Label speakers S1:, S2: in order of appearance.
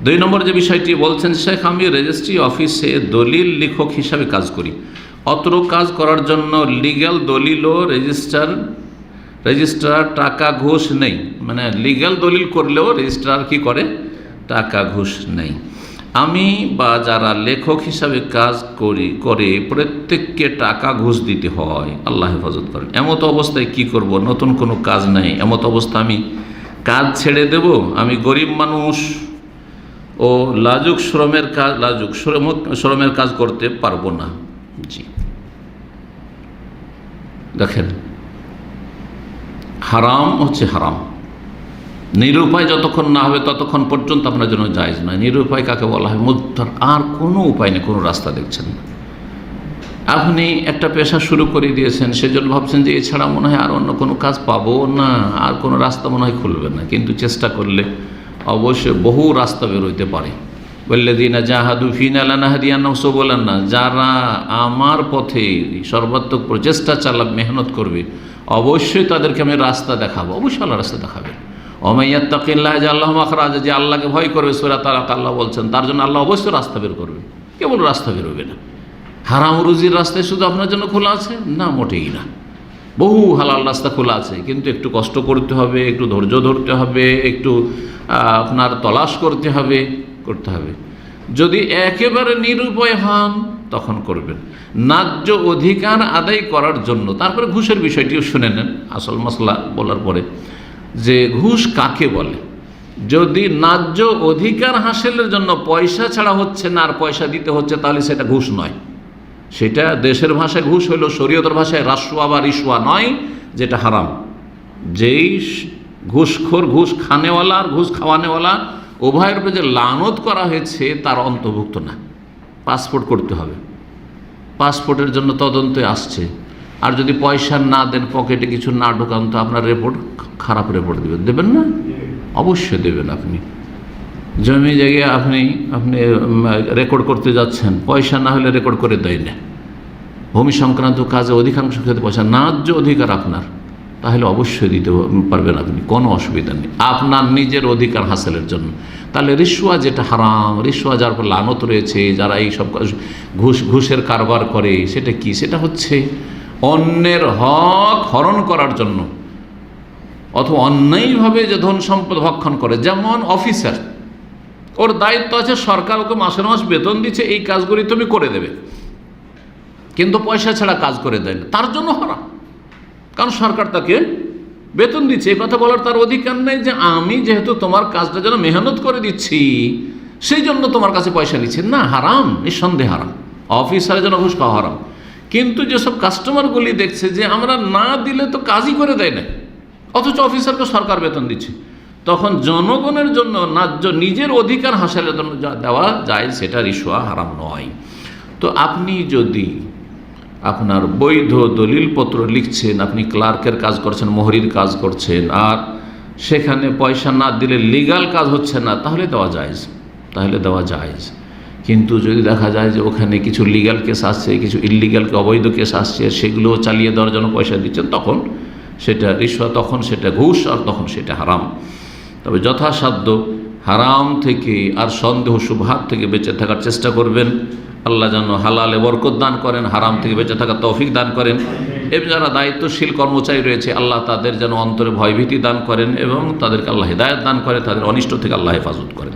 S1: 2 নম্বর যে বিষয়টি বলছেন শেখ, আমি রেজিস্ট্রি অফিসে দলিল লেখক হিসাবে কাজ করি। অত্র কাজ করার জন্য লিগ্যাল দলিল ও রেজিস্ট্রার টাকা ঘুষ নেই, মানে লিগ্যাল দলিল করলেও রেজিস্ট্রার কি করে, টাকা ঘুষ নেই। আমি বা যারা লেখক হিসাবে কাজ করে প্রত্যেককে টাকা ঘুষ দিতে হয়, আল্লাহ হেফাজত করেন। এমত অবস্থায় কি করব? নতুন কোনো কাজ নেই, এমত অবস্থা আমি কাজ ছেড়ে দেব? আমি গরিব মানুষ ও লাজুক শ্রমের কাজ করতে পারবো না। জি, দেখেন, হারাম হচ্ছে হারাম। নিরুপায় যতক্ষণ না হবে ততক্ষণ পর্যন্ত আপনার জন্য জায়েজ নয়। নিরুপায় কাকে বলা হয়? মুদ্রার আর কোনো উপায় নেই, কোনো রাস্তা দেখছেন না। আপনি একটা পেশা শুরু করে দিয়েছেন, সেজন্য ভাবছেন যে এছাড়া মনে হয় আর অন্য কোনো কাজ পাবো না, আর কোনো রাস্তা মনে হয় খুলবে না। কিন্তু চেষ্টা করলে অবশ্যই বহু রাস্তা বেরোতে পারে। ওয়াল্লাযীনা জাহাদু ফীনা লানাহদিয়ান্নাহুম সুবুলানা, যারা আমার পথে সর্বাত্মক প্রচেষ্টা চালাবে, মেহনত করবে, অবশ্যই তাদেরকে আমি রাস্তা দেখাবো। অবশ্যই আল্লাহ রাস্তা দেখাবে। ওমান ইয়াত্তাকিল্লাহ ইয়াজআল লাহু মাখরাজা, যে আল্লাহকে ভয় করবে, সূরা তালাক আল্লাহ বলছেন, তার জন্য আল্লাহ অবশ্যই রাস্তা বের করবে। কেবল রাস্তা বেরোবে না। হারাম রুজির রাস্তায় শুধু আপনার জন্য খোলা আছে না, মোটেই না। বহু হালাল রাস্তা খোলা আছে, কিন্তু একটু কষ্ট করতে হবে, একটু ধৈর্য ধরতে হবে, একটু আপনার তলাশ করতে হবে। যদি একেবারে নিরুপায় হন তখন করবেন। ন্যায্য অধিকার আদায় করার জন্য, তারপরে ঘুষের বিষয়টিও শুনে নেন আসল মশলা বলার পরে, যে ঘুষ কাকে বলে। যদি ন্যায্য অধিকার হাসিলের জন্য পয়সা ছাড়া হচ্ছে না আর পয়সা দিতে হচ্ছে, তাহলে সেটা ঘুষ নয়। সেটা দেশের ভাষায় ঘুষ হইল, শরীয়তের ভাষায় রাসওয়া বা রিশওয়া নয়, যেটা হারাম। যেই ঘুষখোর, ঘুষ খানেওয়ালা আর ঘুষ খাওয়ানেওয়ালা উভয়ের উপরে যে লানত করা হয়েছে তার অন্তর্ভুক্ত না। পাসপোর্ট করতে হবে, পাসপোর্টের জন্য তদন্তে আসছে, আর যদি পয়সা না দেন, পকেটে কিছু না ঢোকান, তো আপনার রিপোর্ট খারাপ রিপোর্ট দেবেন না? অবশ্যই দেবেন। আপনি জমি জায়গায় আপনি রেকর্ড করতে যাচ্ছেন, পয়সা না হলে রেকর্ড করে দেয় না। ভূমি সংক্রান্ত কাজে অধিকাংশ ক্ষেত্রে পয়সা, ন্যায্য অধিকার আপনার, তাহলে অবশ্যই দিতে পারবেন আপনি, কোনো অসুবিধা নেই, আপনার নিজের অধিকার হাসিলের জন্য। তাহলে রিশওয়া যেটা হারাম, রিশওয়া যার উপর লানত রয়েছে, যারা এই সব ঘুষের কারবার করে, সেটা কি? সেটা হচ্ছে অন্যের হক হরণ করার জন্য, অথবা অন্যায়ভাবে যে ধন সম্পদ ভক্ষণ করে। যেমন অফিসার, ওর দায়িত্ব আছে, সরকার ওকে মাসের মাস বেতন দিচ্ছে, এই কাজগুলি তুমি করে দেবে, কিন্তু পয়সা ছাড়া কাজ করে দেয় না, তার জন্য হারাম। কারণ সরকার তাকে বেতন দিচ্ছে, এই কথা বলার তার অধিকার নেই যে আমি যেহেতু তোমার কাজটা যেন মেহনত করে দিচ্ছি, সেই জন্য তোমার কাছে পয়সা নিচ্ছি না। হারাম, নিঃসন্দেহে হারাম। অফিসারের জন্য ঘুষ খাওয়া হারাম। কিন্তু যেসব কাস্টমারগুলি দেখছে যে আমরা না দিলে তো কাজই করে দেয় না, অথচ অফিসারকে সরকার বেতন দিচ্ছে, তখন জনগণের জন্য ন্যায্য নিজের অধিকার হাসিলের জন্য যা দেওয়া যায়, সেটা রিশওয়া হারাম নয়। তো আপনি যদি আপনার বৈধ দলিলপত্র লিখছেন, আপনি ক্লার্কের কাজ করছেন, মোহরির কাজ করছেন, আর সেখানে পয়সা না দিলে লিগ্যাল কাজ হচ্ছে না, তাহলে দেওয়া জায়েজ। কিন্তু যদি দেখা যায় যে ওখানে কিছু লিগ্যাল কেস আসছে, কিছু ইললিগ্যাল অবৈধ কেস আসছে, সেগুলো চালিয়ে দেওয়ার জন্য পয়সা দিচ্ছেন, তখন সেটা রিশওয়া, তখন সেটা ঘুষ, আর তখন সেটা হারাম। তবে যথাসাধ্য হারাম থেকে আর সন্দেহ শুবহাত থেকে বেঁচে থাকার চেষ্টা করবেন। আল্লাহ যেন হালালে বরকত দান করেন, হারাম থেকে বেঁচে থাকার তৌফিক দান করেন। এবং যারা দায়িত্বশীল কর্মচারী রয়েছে, আল্লাহ তাদের যেন অন্তরে ভয়ভীতি দান করেন এবং তাদেরকে আল্লাহ হিদায়াত দান করেন, তাদের অনিষ্ট থেকে আল্লাহ হেফাজত করেন।